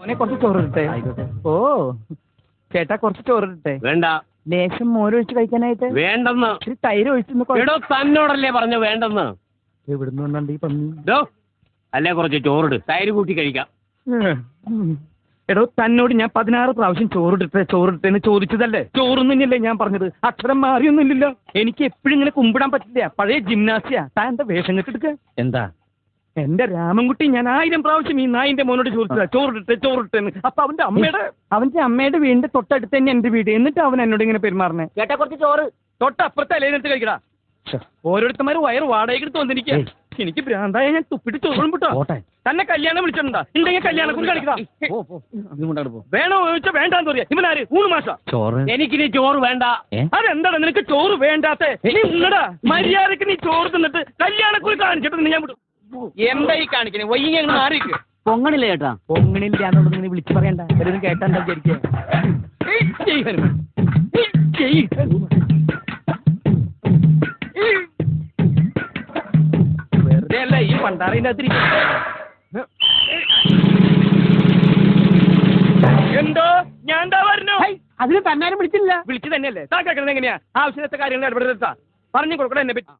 മോനെ കുറച്ച് ചോറിട്ടെ. ഓ ചേട്ടാ കുറച്ച് ചോറിട്ടെ. വേണ്ട. ലേശം മോരൊഴിച്ച് കഴിക്കാനായിട്ട്. വേണ്ടെന്ന്. ഇച്ചിരി തൈര് ഒഴിച്ചു. തന്നോടല്ലേ പറഞ്ഞു വേണ്ടെന്ന്. എവിടുന്ന് വന്നുണ്ട് ഈ പന്നി? അല്ലേ കുറച്ച് ചോറിട്, തൈര് കൂട്ടി കഴിക്കാം. എടോ തന്നോട് ഞാൻ 16 പ്രാവശ്യം ചോറിട്ടെന്ന് ചോദിച്ചതല്ലേ? ചോറൊന്നുമില്ലേ ഞാൻ പറഞ്ഞത്? അക്ഷരം മാറിയൊന്നുമില്ലല്ലോ. എനിക്ക് എപ്പോഴും ഇങ്ങനെ കുമ്പിടാൻ പറ്റില്ല. പഴയ ജിംനാസിയാ. താൻ എന്താ വേഷം കെട്ടെടുക്ക? എന്താ എന്റെ രാമൻകുട്ടി, ഞാൻ 1000 പ്രാവശ്യം ഈ നായിന്റെ മോനോട് ചോദിച്ചതാ ചോറിട്ടെന്ന്. അപ്പൊ അവന്റെ അമ്മയുടെ വീടിന്റെ തൊട്ടടുത്ത് തന്നെ എന്റെ വീട്. എന്നിട്ട് അവൻ എന്നോട് ഇങ്ങനെ പെരുമാറണേ. ചേട്ടാ കുറച്ച് ചോറ്. തൊട്ടപ്പുറത്തെ അലേനെടുത്ത് കഴിക്കടാ. ഓരോരുത്തന്മാര് വയറ് വാടകയ്ക്ക് തോന്നിരിക്കുക. എനിക്ക് ഭ്രാന്തായ ഞാൻ തുപ്പിട്ട് ചോറും വിട്ടോ. തന്നെ കല്യാണം വിളിച്ചിട്ടുണ്ടാ? ഉണ്ടെങ്കിൽ കല്യാണം കുറി കളിക്കടാ. വേണോ ചോദിച്ചാ വേണ്ടാന്ന് പറയാ. ഇവനാര്? 3 മാസം ചോറ്. എനിക്കിനി ചോറ് വേണ്ട. അതെന്താണ് നിനക്ക് ചോറ് വേണ്ടാത്ത? മര്യാദക്ക് നീ ചോറ് തിന്നിട്ട് കല്യാണക്കുറി കാണിച്ചിട്ട് ഞാൻ വിടും. എന്താ ഈ കാണിക്കണേ? വയ്യ അങ്ങ് മാറിക്ക്. പൊങ്ങണില്ല ചേട്ടാ. പൊങ്ങണില്ല എന്നുള്ളത് നീ വിളിച്ചു പറയണ്ട. എല്ലാവരും കേട്ടാ വിചാരിക്കുക. വെറുതെ അല്ല ഈ പണ്ടാറിന്റെ അതിരി. എന്തോ ഞാൻ എന്താ പറഞ്ഞു? അതിന് തന്നാരും വിളിച്ചില്ല. വിളിച്ചു തന്നെയല്ലേ? താ കേൾക്കുന്നത് എങ്ങനെയാ? ആവശ്യത്തെ കാര്യങ്ങൾ ഇടപെടുത്താ പറഞ്ഞു കൊടുക്കണം എന്നെ പറ്റി.